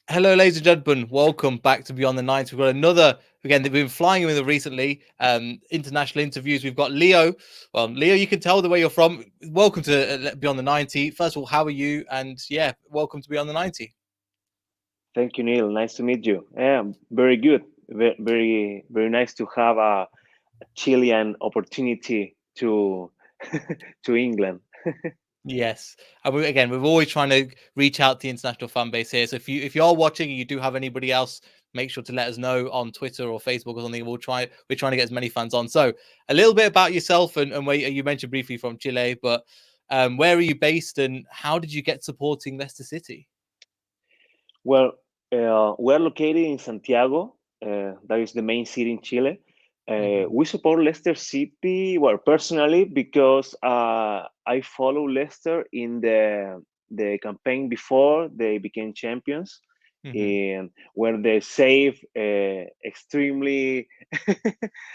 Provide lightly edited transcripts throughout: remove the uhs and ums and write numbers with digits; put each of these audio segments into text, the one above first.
Hello, ladies and gentlemen. Welcome back to Beyond the 90. We've got another, again, they've been flying with it recently. International interviews. We've got Leo. Well, Leo, you can tell the way you're from. Welcome to Beyond the 90. First of all, how are you? And yeah, welcome to Beyond the 90. Thank you, Neil. Nice to meet you. Yeah, very good. Very, very nice to have a Chilean opportunity to to England. Yes, and again, we're always trying to reach out to the international fan base here. So if you are watching and you do have anybody else, make sure to let us know on Twitter or Facebook or something. We're trying to get as many fans on. So a little bit about yourself and where you mentioned briefly from Chile, but where are you based and how did you get supporting Leicester City? Well, we're located in Santiago. That is the main city in Chile. Hmm. We support Leicester City, well, personally, because I follow Leicester in the campaign before they became champions, Hmm. and where they save extremely,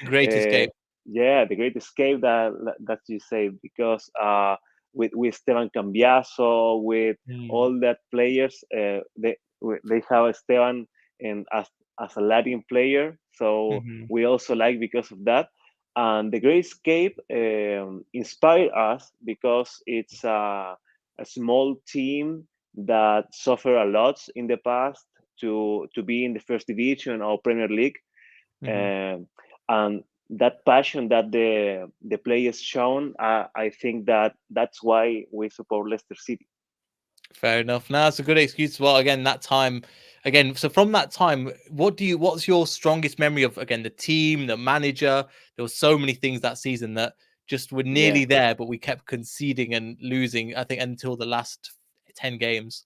Great uh, escape. yeah, the great escape that you say, because with Esteban Cambiaso, with Mm. all that players, they have Esteban and as a Latin player, so Hmm. we also like because of that. And the Great Escape inspired us because it's a small team that suffered a lot in the past to be in the first division or Premier League, Hmm. um, and that passion that the players shown, I think that's why we support Leicester City. Fair enough. Now it's a good excuse. Well, again, that time, again. So from that time, what's your strongest memory of again the team, the manager? There were so many things that season that just were Yeah. nearly there, but we kept conceding and losing. I think until the last 10 games.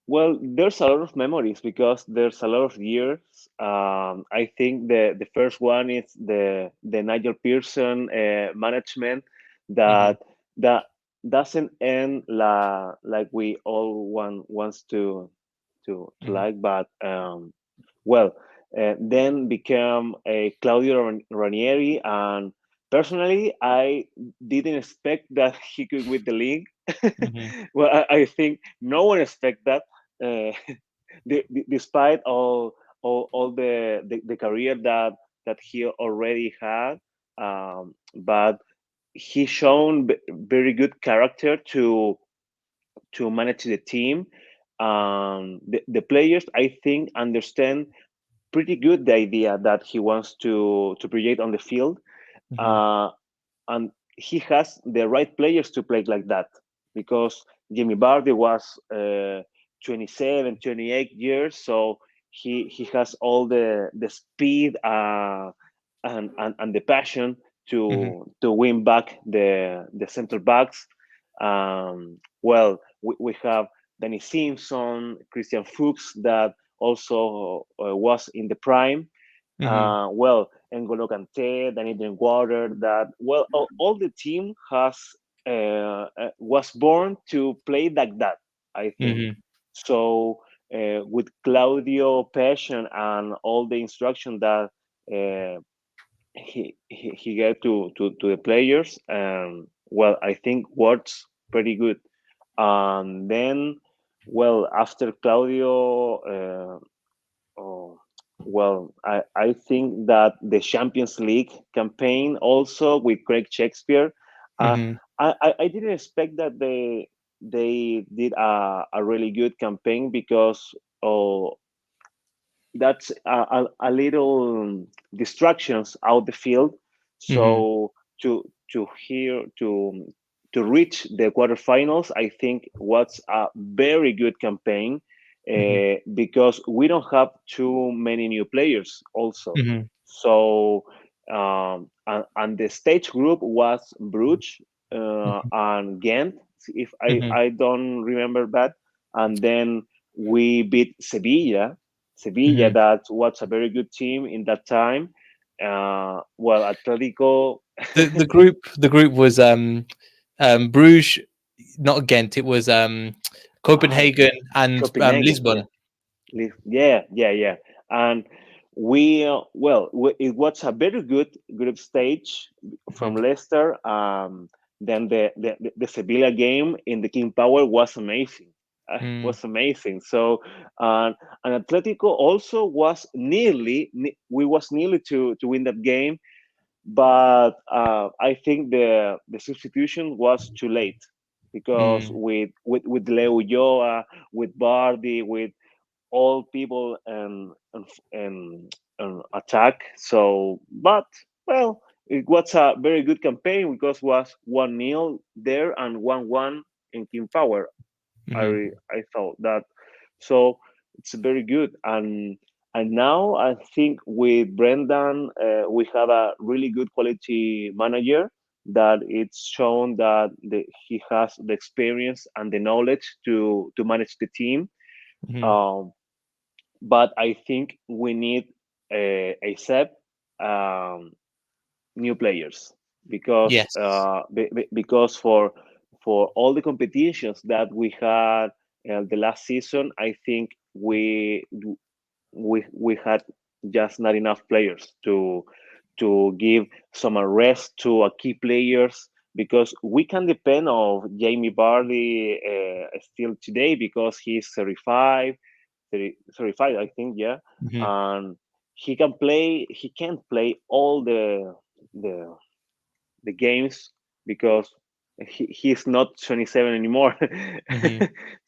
Well, there's a lot of memories because there's a lot of years. I think the first one is the Nigel Pearson management Hmm. that that doesn't end like we all wants to Hmm. like, but well, then became a Claudio Ranieri, and personally, I didn't expect that he could win the league. Hmm. Well, I think no one expect that, uh, despite all the career that he already had. But he shown very good character to manage the team. The players, I think, understand pretty good the idea that he wants to project on the field, Hmm. uh, and he has the right players to play like that, because Jimmy Vardy was 27, 28 years, so he has all the speed, and the passion Hmm. to win back the center backs. Well, we have Danny Simpson, Christian Fuchs, that also was in the prime. Hmm. Well, N'Golo Kante, Danny Drinkwater, that, well, all the team has was born to play like that, I think. Hmm. So with Claudio passion and all the instruction that uh, he gave to the players, well, I think works pretty good. And then, well, after Claudio, oh, well, I think that the Champions League campaign also with Craig Shakespeare, uh, Hmm. I didn't expect that they did a really good campaign, because oh, that's a little distractions out the field. Hmm. So to reach the quarterfinals, I think was a very good campaign, Hmm. because we don't have too many new players also. Hmm. So and the stage group was Bruges and Ghent, if Hmm. I don't remember bad, and then we beat Sevilla, Hmm. that was a very good team in that time. Well, Atletico, The group was Bruges, not Ghent. It was ah, Copenhagen and Copenhagen, yeah, Lisbon. yeah, and it was a very good group stage from Mhm. Leicester. Then the Sevilla game in the King Power was amazing. Mm, was amazing. So, and Atletico also was we was nearly to win that game, but I think the substitution was too late because mm, with Leo Ulloa, with Bardi, with all people and attack. So, but well, it was a very good campaign because was 1-0 there and 1-1 in King Power. mm, I thought that, so it's very good. And now I think with Brendan, we have a really good quality manager that it's shown that he has the experience and the knowledge to manage the team. mm. Um, but I think we need a set new players because Yes. because for all the competitions that we had the last season, I think we had just not enough players to give some rest to a key players because we can depend on Jamie Vardy still today because he's 35, 35 I think, yeah. Mhm, And he can't play all the the games because he's not 27 anymore. mhm,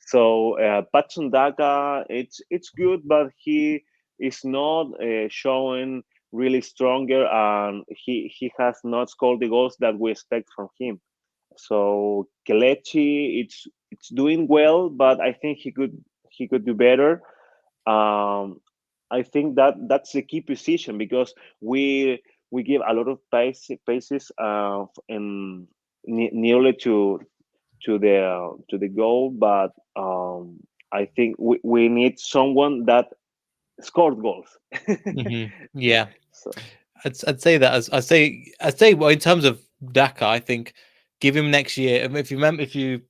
So Patson Daka, it's good, but he is not showing really stronger, and he has not scored the goals that we expect from him. So Kelechi, it's doing well, but I think he could do better. um, I think that that's the key position because we give a lot of paces in nearly to the goal, but I think we need someone that scored goals. mhm. Yeah. So I'd say that as I'd say well in terms of Daka, I think give him next year. If you remember, if you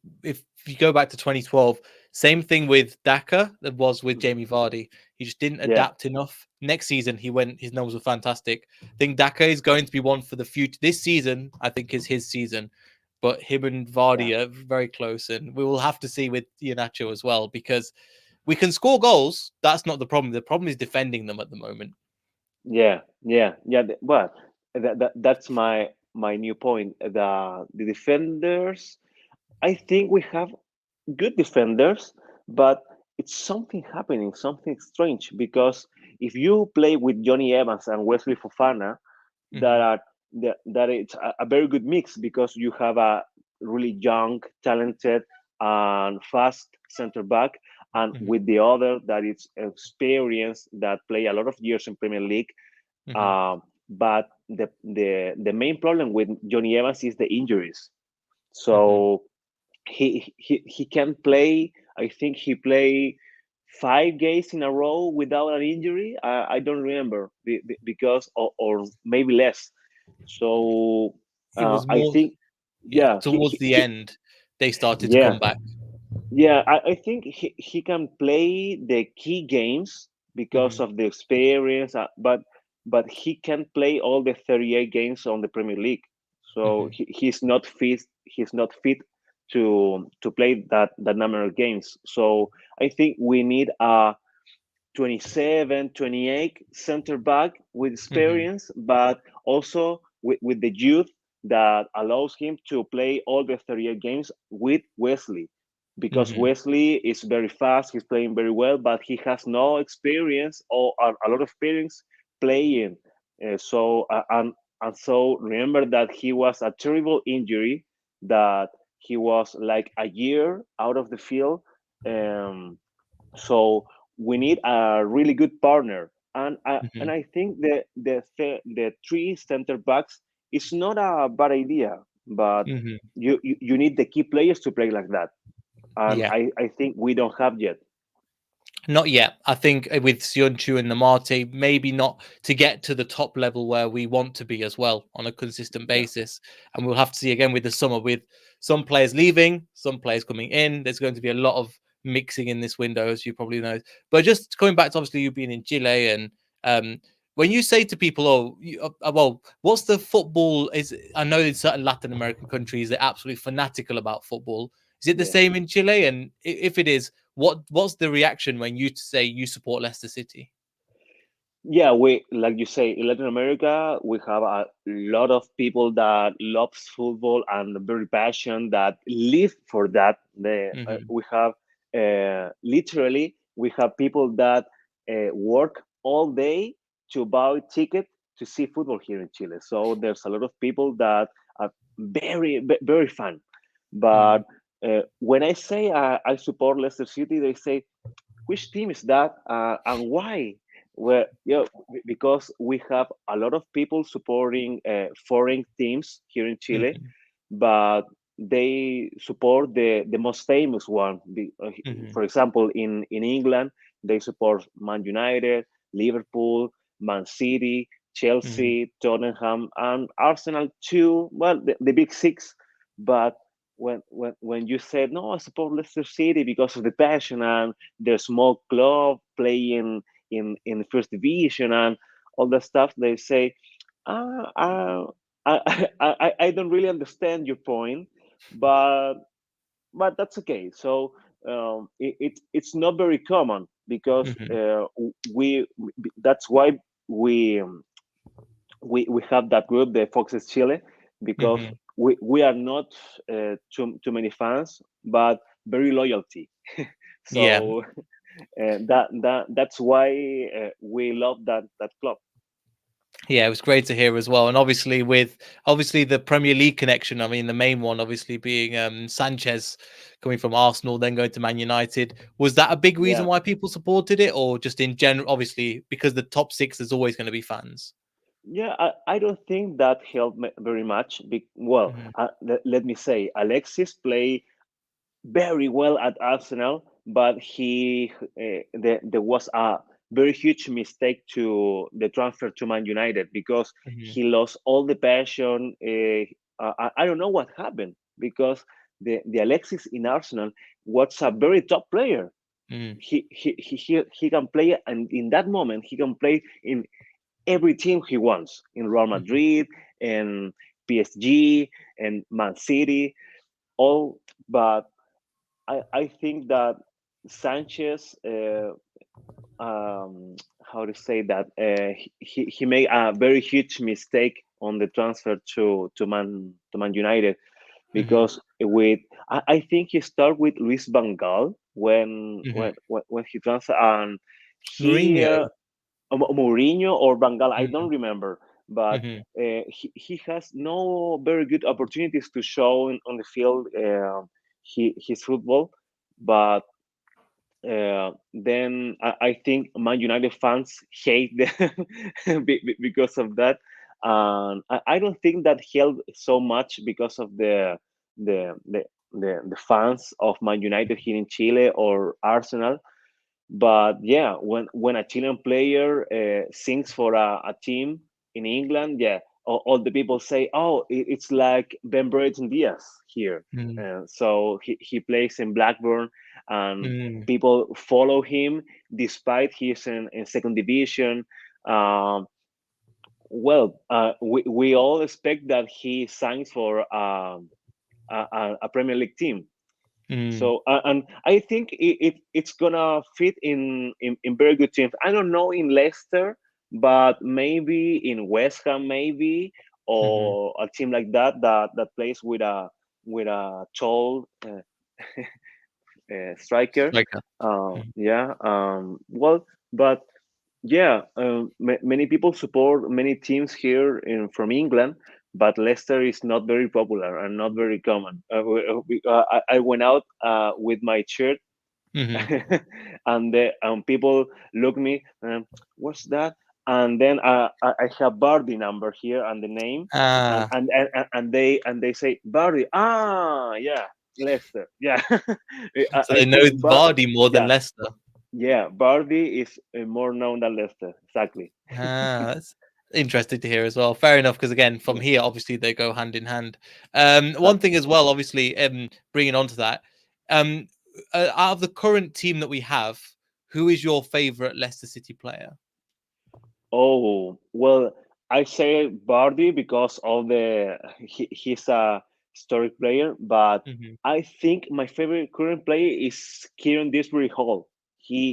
go back to 2012, same thing with Daka that was with Jamie Vardy. He just didn't yeah, adapt enough. Next season, he went. His numbers were fantastic. I think Daka is going to be one for the future. This season, I think, is his season. But him and yeah, Vardy are very close, and we will have to see with Iheanacho as well because we can score goals. That's not the problem. The problem is defending them at the moment. yeah. But that's my new point. The defenders, I think we have good defenders, but it's something happening, something strange. Because if you play with Johnny Evans and Wesley Fofana, that Hmm. are that it's a very good mix because you have a really young, talented, and fast center back, and Hmm. with the other that is experienced that play a lot of years in Premier League. Hmm. But the main problem with Johnny Evans is the injuries. Hmm. So he can play. I think he play 5 games in a row without an injury. I don't remember because or maybe less. So It was I more, think yeah, yeah towards the end they started to yeah come back. I think he can play the key games because Hmm. of the experience, but he can play all the 38 games on the Premier League. So Hmm. he's not fit. He's not fit to play that number of games. So I think we need a 27, 28 center back with Hmm. experience, but also with the youth that allows him to play all the 38 games with Wesley. Because Hmm. Wesley is very fast, he's playing very well, but he has no experience or a lot of experience playing. And so remember that he was a terrible injury, that he was like a year out of the field. Um, so we need a really good partner, and Hmm. I think the three center backs is not a bad idea, but Hmm. you need the key players to play like that, and Yeah. I think we don't have yet. Not yet. I think with Sionchu and Namate, maybe not to get to the top level where we want to be as well on a consistent Yeah, basis. And we'll have to see again with the summer, with some players leaving, some players coming in. There's going to be a lot of mixing in this window, as you probably know. But just coming back to obviously you being in Chile, and um, when you say to people, "Oh, well, what's the football?" Is I know in certain Latin American countries they're absolutely fanatical about football. Is it the Yeah. same in Chile? And if it is, what's the reaction when you say you support Leicester City? Yeah, we like you say in Latin America, we have a lot of people that loves football and very passionate that live for that. Hmm. We have literally we have people that work all day to buy ticket to see football here in Chile. So there's a lot of people that are very fun. But Hmm. when I say I support Leicester City, they say which team is that and why? Well, yeah, because we have a lot of people supporting foreign teams here in Chile, Hmm. but they support the most famous one. Hmm. For example, in England, they support Man United, Liverpool, Man City, Hmm. Chelsea, Tottenham, and Arsenal too. Well, the big six. But when you said no, I support Leicester City because of the passion and their small club playing in the first division and all that stuff, they say, ah, I don't really understand your point, but that's okay. So it's not very common because Hmm. we that's why we we have that group, the Foxes Chile, because Hmm. we are not too many fans, but very loyalty. Yeah. So that's why we love that club. Yeah, it was great to hear as well. And obviously with obviously the Premier League connection, I mean the main one obviously being Sanchez coming from Arsenal, then going to Man United. Was that a big reason Yeah. why people supported it, or just in general, obviously because the top six is always going to be fans? Yeah, I don't think that helped me very much. Well, Hmm. let me say, Alexis play very well at Arsenal, but there was a very huge mistake to the transfer to Man United because Hmm. he lost all the passion. I don't know what happened because the Alexis in Arsenal was a very top player. Mm. He can play, and in that moment he can play in every team he wants in Real Mhm. Madrid and PSG and Man City. All, but I think that Sanchez, how to say that, he made a very huge mistake on the transfer to Man United Mhm. because I think he started with Luis Van Gaal Mhm. when he transferred and he Mourinho. Mourinho or Van Gaal, I don't Mhm. remember, but Mhm. he has no very good opportunities to show on the field his football, but then I think Man United fans hate them because of that. And I don't think that helped so much because of the the the fans of Man United here in Chile or Arsenal. But yeah, when a Chilean player sings for a team in England, yeah, all the people say, "Oh, it's like Ben Brereton Diaz here." Mhm. So he plays in Blackburn, and Mhm. people follow him despite he's in second division. Um, we all expect that he signs for a Premier League team, Mhm. so and I think it's gonna fit in very good teams. I don't know in Leicester, but maybe in West Ham, maybe Mhm. or a team like that plays with a tall striker. Striker. Mhm. Yeah. Well, but yeah, many people support many teams here from England, but Leicester is not very popular and not very common. I went out with my shirt, Mhm. and people look me, what's that? And then I have Bardi number here and the name, and Ah, they say Bardi. Ah, yeah, Leicester. Yeah, so I they know think, Vardy more than yeah, Leicester. yeah, Bardi is more known than Leicester. Exactly. Ah, that's interesting to hear as well. Fair enough, because again, from Yeah, here, obviously they go hand in hand. One exactly. thing as well, obviously, bringing on to that, um, out of the current team that we have, who is your favorite Leicester City player? Oh, well, I say Bardi because of he's a historic player, but Hmm. I think my favorite current player is Kieran Disbury Hall.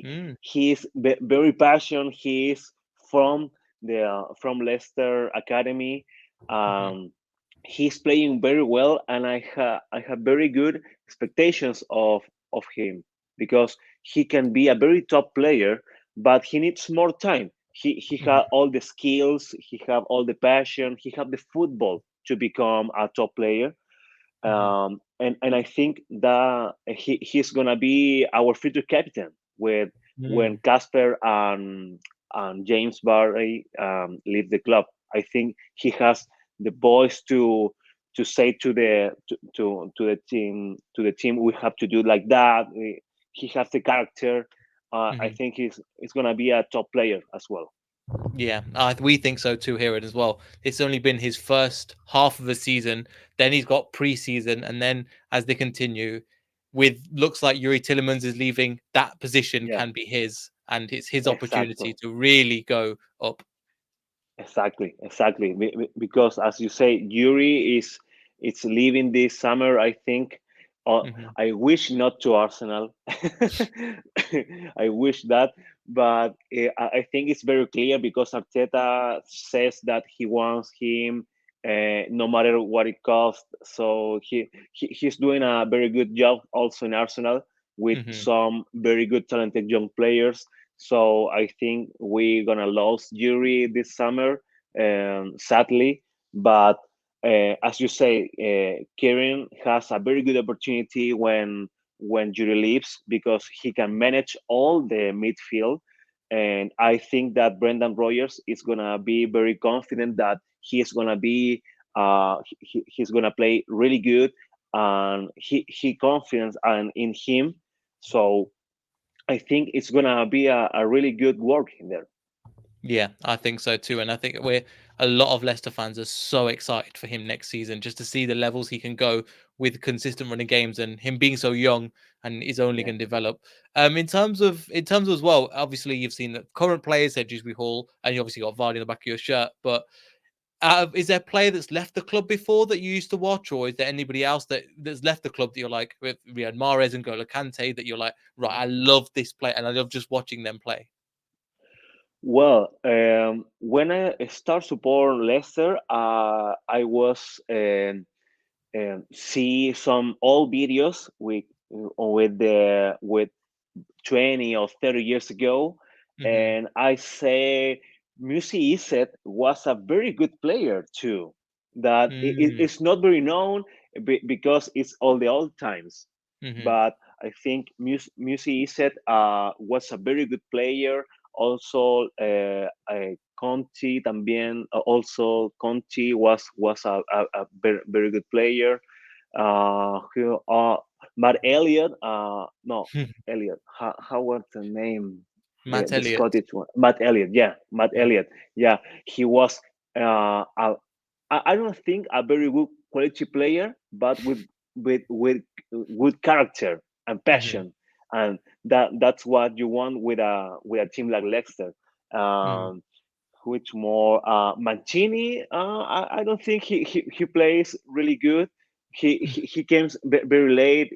Mm, He is very passionate. He is from the from Leicester Academy. hmm. Um, he's playing very well, and I have very good expectations of him because he can be a very top player, but he needs more time. He Hmm. has all the skills, he have all the passion, he have the football to become a top player. Hmm. And I think that he's gonna be our future captain with when Mm. Casper and James Barry leave the club. I think he has the voice to say to the team we have to do like that. He has the character. I Hmm. think he's gonna be a top player as well. Yeah, we think so too here as well. It's only been his first half of the season, then he's got preseason, and then as they continue, with looks like Yuri Tillemans is leaving, that position Yeah, can be his, and it's his exactly. opportunity to really go up. Exactly. Because as you say, Yuri is it's leaving this summer. I think. Hmm. I wish not to Arsenal. I wish that, but I think it's very clear because Arteta says that he wants him, no matter what it costs. So he's doing a very good job also in Arsenal with Hmm. some very good talented young players. So I think we're gonna lose Yuri this summer, sadly. But as you say, Kieran has a very good opportunity when Yuri leaves because he can manage all the midfield. And I think that Brendan Rodgers is gonna be very confident that he is gonna be he's gonna play really good, and he confidence and in him. So I think it's gonna be a really good work in there. Yeah, I think so too. And I think we're a lot of Leicester fans are so excited for him next season just to see the levels he can go with consistent running games and him being so young and is only Yeah. going to develop. In terms of as well, obviously you've seen the current players, said Dewsbury Hall, and you obviously got Vardy in the back of your shirt. But is there a player that's left the club before that you used to watch, or is there anybody else that's left the club that you're like with Riyad Mahrez and Golo Kante that you're like, right, I love this play and I love just watching them play? Well, when I start support Leicester, I was see some old videos with 20 or 30 years ago, Hmm. and I say Musi Iset was a very good player too. That Mm. it's not very known because it's all the old times, Hmm. but I think Musi Iset was a very good player. Also, Conti también. Also, Conti was a very good player. Who Matt Elliott, no, Elliott. How was the name? Matt The Elliott. Scottish one, Matt Elliott. Yeah, Matt Mhm, Elliott. Yeah, he was. I don't think a very good quality player, but with good character and mhm, passion, and that's what you want with a team like Leicester. mhm, Um, which more? Mancini, I don't think he plays really good. He came very late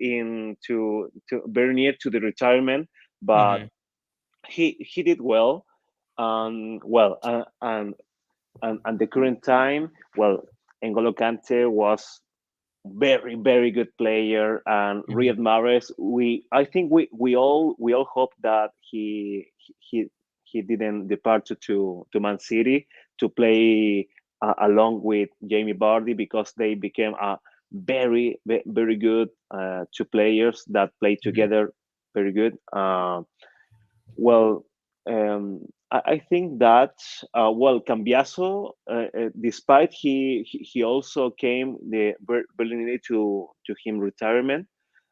to very near to the retirement, but mhm, he did well. Well, and the current time, well, N'Golo Kante was very good player, and mhm, Riyad Mahrez. I think we all hope that he he didn't depart to Man City to play along with Jamie Vardy because they became a very good two players that play mhm, together very good. Well, I think that well, Cambiaso, despite he also came the very near to him retirement,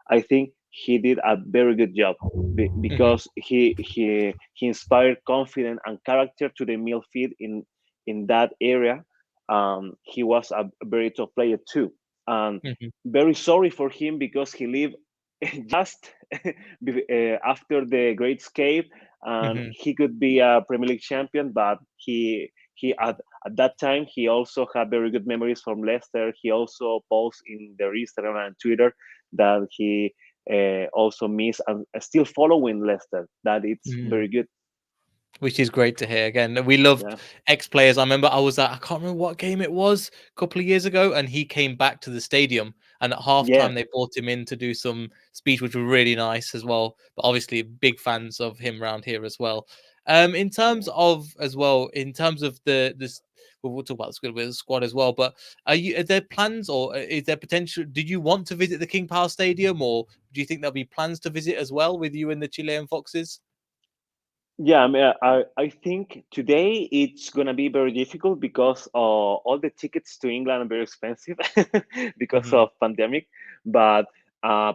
I think he did a very good job mhm, because he inspired confidence and character to the midfield in that area. He was a very top player too, and mhm, very sorry for him because he lived just after the Great Escape, and mhm, he could be a Premier League champion, but he at that time he also had very good memories from Leicester. He also posts in their Instagram and Twitter that he also miss and still following Leicester. That it's Mm. very good. Which is great to hear. Again, we loved Yeah, ex players. I remember I can't remember what game it was a couple of years ago, and he came back to the stadium. And at yeah, halftime, they brought him in to do some speech, which was really nice as well. But obviously, big fans of him around here as well. In terms yeah. of as well, in terms of the this, we'll talk about the squad as well. But are there plans or is there potential? Did you want to visit the King Power Stadium, or do you think there'll be plans to visit as well with you and the Chilean Foxes? Yeah, I mean, I think today it's gonna be very difficult because all the tickets to England are very expensive because Hmm. of pandemic. But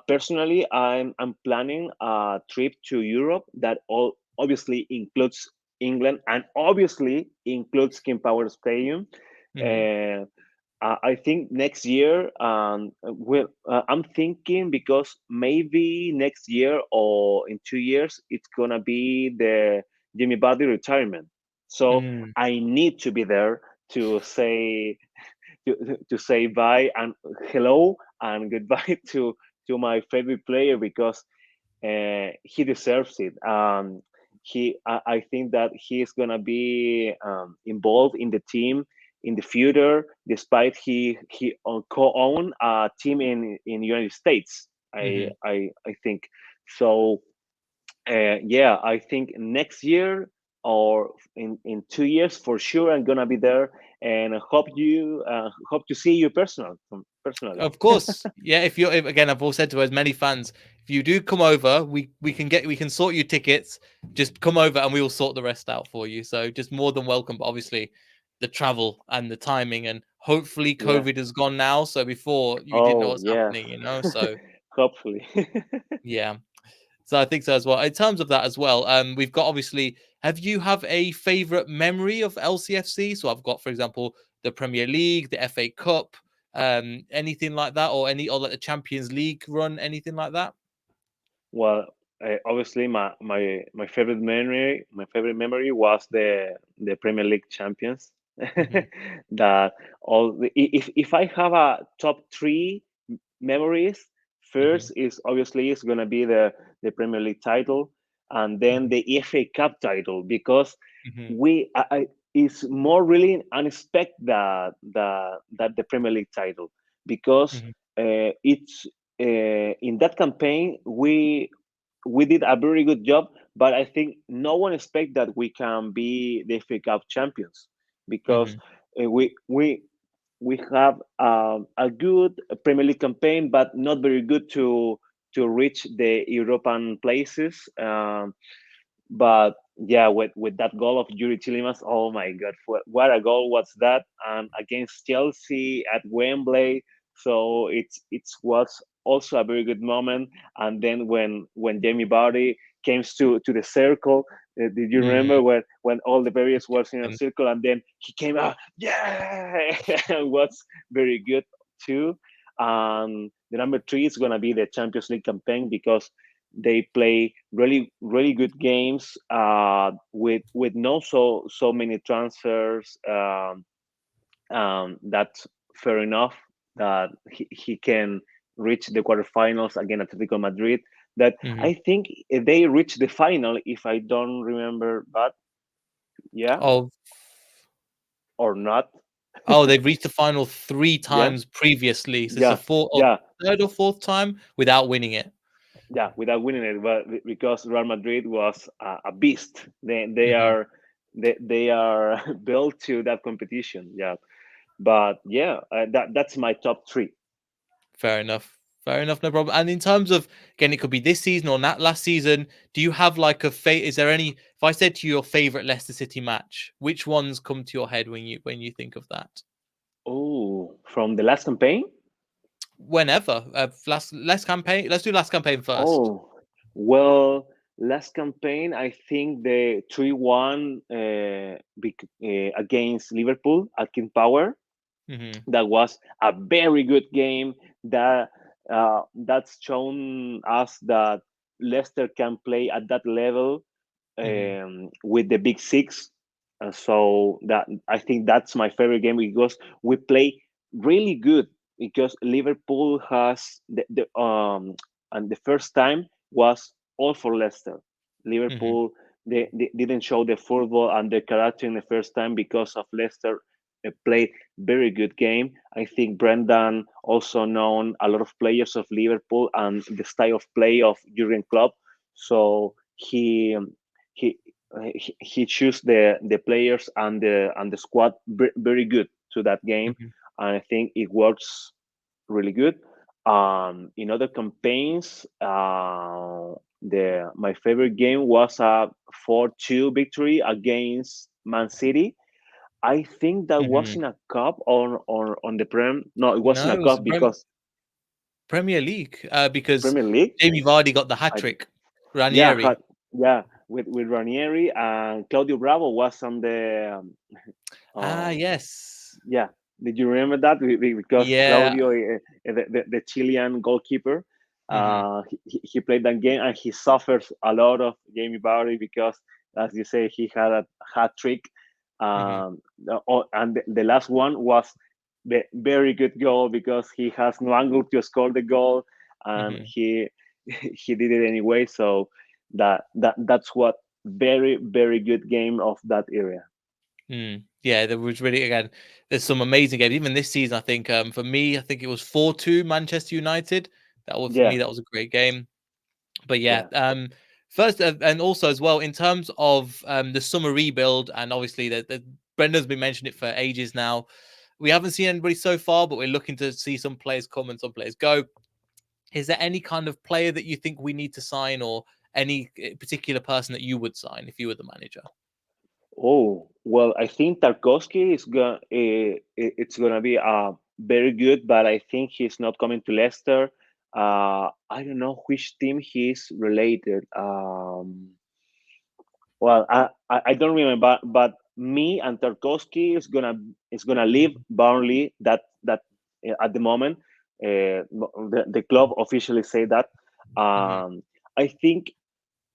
personally, I'm planning a trip to Europe that all obviously includes England and obviously includes King Power Stadium. Hmm. Uh, I think next year, I'm thinking because maybe next year or in 2 years, it's gonna be the Jimmy Buddy retirement. So Mm. I need to be there to say to say bye and hello and goodbye to my favorite player because he deserves it. I think that he is gonna be involved in the team in the future, despite he co-own a team in United States. Mhm. I think so. Yeah, I think next year or in 2 years for sure I'm gonna be there, and I hope to see you personally. Of course, yeah. Again, I've all said to as many fans, if you do come over, we can sort you tickets. Just come over and we will sort the rest out for you. So just more than welcome. But obviously, the travel and the timing, and hopefully Yeah. COVID is gone now. So before you didn't know Oh what's yeah. happening, you know. So Hopefully. yeah. So I think so as well. In terms of that as well, we've got obviously. Have you have a favorite memory of LCFC? So I've got, for example, the Premier League, the FA Cup, anything like that, or or like the Champions League run, anything like that. Well, obviously, my favorite memory was the Premier League champions. Hmm. That if I have a top three memories, Hmm. first is obviously it's gonna be the Premier League title, and then Hmm. the FA Cup title because Hmm. we it's more really unexpected that the Premier League title because Hmm. it's in that campaign we did a very good job, but I think no one expect that we can be the FA Cup champions because Hmm. we have a good Premier League campaign, but not very good to reach the European places. But yeah, with that goal of Yuri Tielemans, oh my God, what a goal was that! And against Chelsea at Wembley, so was also a very good moment. And then when Jamie Vardy came to the circle, did you remember Hmm. when all the barriers was in a circle and then he came out, yeah, was very good too. The number three is gonna be the Champions League campaign because they play really good games with no so many transfers. That's fair enough that he can reach the quarterfinals against Atletico Madrid. That Hmm. I think they reached the final, if I don't remember, but yeah, Oh, or not. oh, they've reached the final three Yeah, times previously. So it's the yeah, fourth or yeah. third or fourth time without winning it. Yeah, without winning it, but because Real Madrid was a beast, Hmm. they are built to that competition. Yeah, but yeah, that's my top three. Fair enough. Fair enough, no problem. And in terms of again, it could be this season or that last season. Do you have like a Is there any? If I said to you your favorite Leicester City match, which ones come to your head when you think of that? Oh, from the last campaign. Whenever last campaign. Let's do last campaign first. Oh, well, last campaign I think the 3-1 against Liverpool at King Power. Hmm. That was a very good game. That's shown us that Leicester can play at that level Hmm. with the big six. So that I think that's my favorite game because we play really good because Liverpool has the and the first time was all for Leicester. Hmm. Liverpool they didn't show the football and the character in the first time because of Leicester played very good game. I think Brendan also known a lot of players of Liverpool and the style of play of Jurgen Klopp. So he he choose the players and the squad very good to that game, Hmm. and I think it works really good. In other campaigns, the my favorite game was a 4-2 victory against Man City. I think that was Hmm. in a cup on the prem. No, it was in No, a it was cup the because Premier League because Premier League. Jamie Vardy got the hat I trick. Yeah, Ranieri. yeah, with Ranieri and Claudio Bravo was on the um, Yes. yeah. Did you remember that? Because Yeah. Claudio, the Chilean goalkeeper, Hmm. he played that game and he suffers a lot of Jamie Vardy because, as you say, he had a hat trick. Hmm. And the last one was the very good goal because he has no angle to score the goal, and Hmm. he did it anyway. So that's what very good game of that area. Mm. Yeah, there was really again. There's some amazing games. Even this season, I think for me, I think it was 4-2 Manchester United. That was for Yeah, me. That was a great game. But yeah, yeah. first and also as well in terms of the summer rebuild, and obviously the Brendan's been mentioning it for ages now. We haven't seen anybody so far, but we're looking to see some players come and some players go. Is there any kind of player that you think we need to sign, or any particular person that you would sign if you were the manager? Oh, well, I think Tarkovsky is going. It's gonna be very good, but I think he's not coming to Leicester. I don't know which team he's related. Well, I don't remember, but me and Tarkovsky is gonna leave Burnley. That at the moment, the club officially say that. Hmm. I think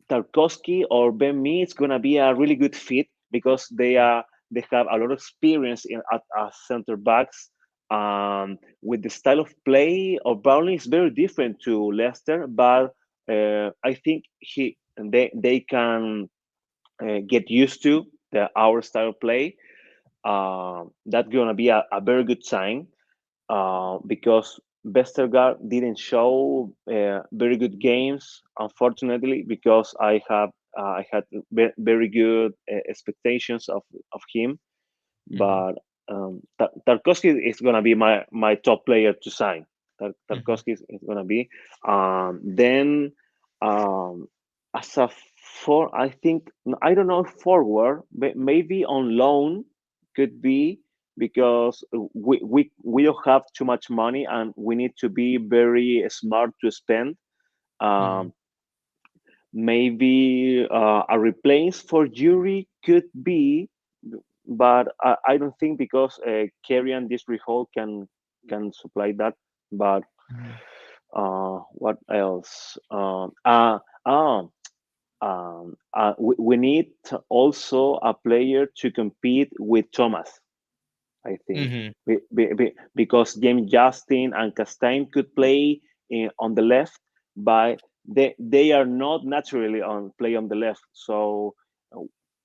Tarkovsky or Ben Mee is gonna be a really good fit because they have a lot of experience at center backs. With the style of play of Brownlee is very different to Leicester, but I think they can get used to our style of play. That's gonna be a very good sign because Vestergaard didn't show very good games, unfortunately, because I had very good expectations of him. Hmm. But Tarkovsky is gonna be my top player to sign. Hmm. Tarkovsky is gonna be. Then um, as a I think I don't know forward, but maybe on loan could be because we don't have too much money and we need to be very smart to spend. Hmm. Um, Maybe a replace for Yuri could be, but I don't think because Kerry and this Hall can supply that. But Hmm. what else? Uh, we need also a player to compete with Thomas. I think Hmm. because James Justin and Castaigne could play on the left, but they are not naturally on play on the left. So, uh,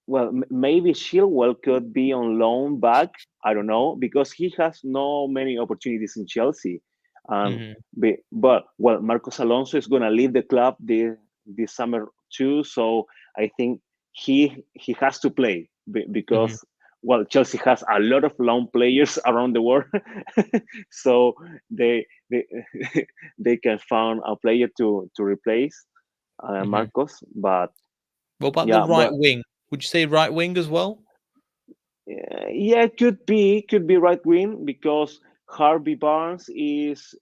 well, maybe Chilwell could be on loan back. I don't know because he has no many opportunities in Chelsea. Um, Hmm. but well, Marcos Alonso is going to leave the club this summer too. So I think he has to play Hmm. because well, Chelsea has a lot of loan players around the world, so they they can find a player to replace Hmm. Marcos. But What about the yeah, right but wing? Would you say right wing as well? yeah, could be right wing because Harvey Barnes he's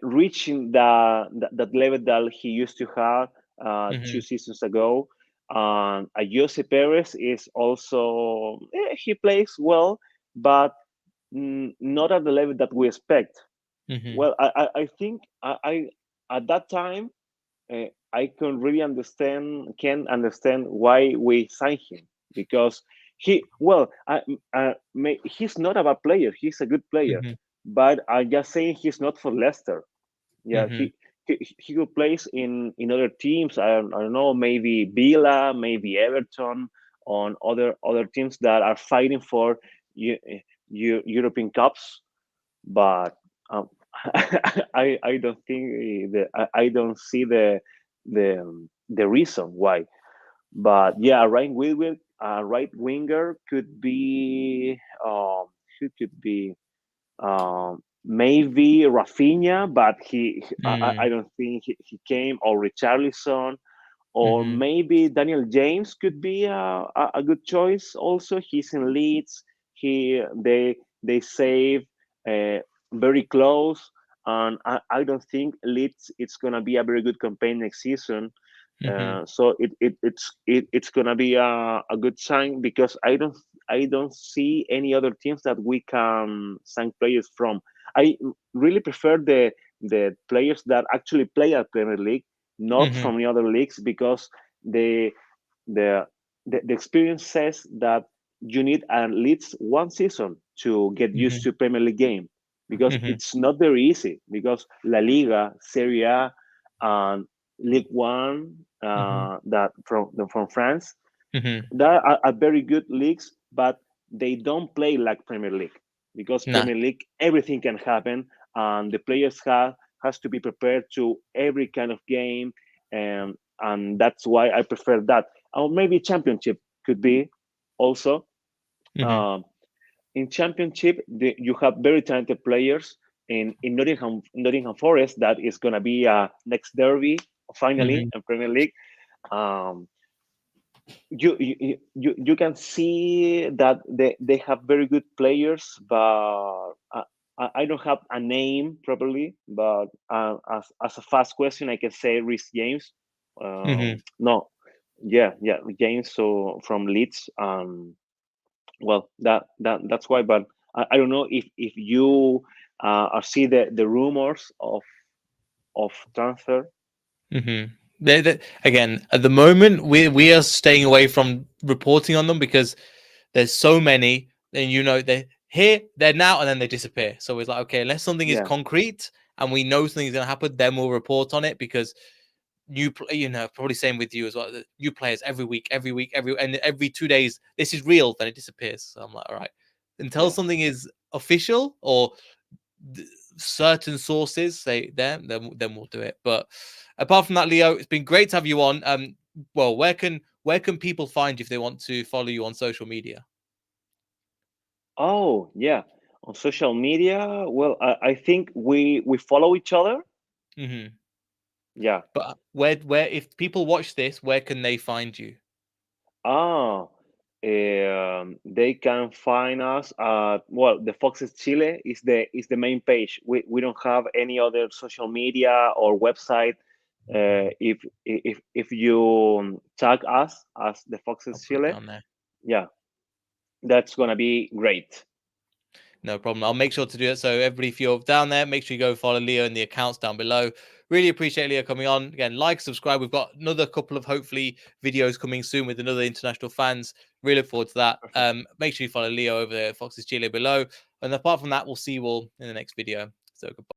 reaching that level that he used to have Hmm. 2 seasons ago. And Jose Perez is also he plays well, but not at the level that we expect. Hmm. Well, I think I at that time. I can really can understand why we signed him, because he's not a bad player. He's a good player, Hmm. but I'm just saying he's not for Leicester. Yeah, Hmm. he could play in other teams. I don't know, maybe Villa, maybe Everton, on other teams that are fighting for European cups. But um, I don't think I don't see the reason why. But yeah, a right winger could be who could be maybe Rafinha, but I don't think he came, or Richarlison, or Hmm. maybe Daniel James could be a good choice. Also, he's in Leeds. They save uh, very close, and I don't think Leeds it's gonna be a very good campaign next season. Hmm. So it's gonna be a good sign, because I don't see any other teams that we can sign players from. I really prefer the players that actually play at Premier League, not Hmm. from the other leagues, because the the the experience says that you need at least one season to get used Hmm. to Premier League game, because Hmm. it's not very easy, because La Liga, Serie A, and League One, Hmm. that from France, Hmm. that are very good leagues, but they don't play like Premier League, because Nah. Premier League everything can happen, and the players has to be prepared to every kind of game, and that's why I prefer that. Or maybe Championship could be also. Hmm. Um, in Championship, you have very talented players. In Nottingham Forest, that is gonna be next derby finally Hmm. in Premier League. Um, you can see that they have very good players, but I don't have a name properly. But as a fast question, I can say Rhys James. Hmm. No, yeah, James. So from Leeds. Well, that's why. But I don't know if you see the rumors of transfer. Hmm. Again, at the moment, we are staying away from reporting on them because there's so many, and they're here, they're now, and then they disappear. So it's like, okay, unless something is Yeah, concrete and we know something's going to happen, then we'll report on it, because probably same with you as well. New players every week, and every 2 days. This is real, then it disappears. So I'm like, all right, until yeah. something is official or certain sources say there, then we'll do it. But apart from that, Leo, it's been great to have you on. Well, where can people find you if they want to follow you on social media? Oh, yeah. On social media, well, I think we follow each other. Hmm. Yeah. But where if people watch this, where can they find you? Ah, they can find us at, well, the Foxes Chile is the main page. We don't have any other social media or website. If you tag us as the I'll Foxes put it Chile, down there. yeah, that's gonna be great. No problem. I'll make sure to do it. So everybody, if you're down there, make sure you go follow Leo in the accounts down below. Really appreciate Leo coming on. Again, like, subscribe. We've got another couple of hopefully videos coming soon with another international fans. Really look forward to that. Perfect. Make sure you follow Leo over there at Fox's Chile below. And apart from that, we'll see you all in the next video. So goodbye.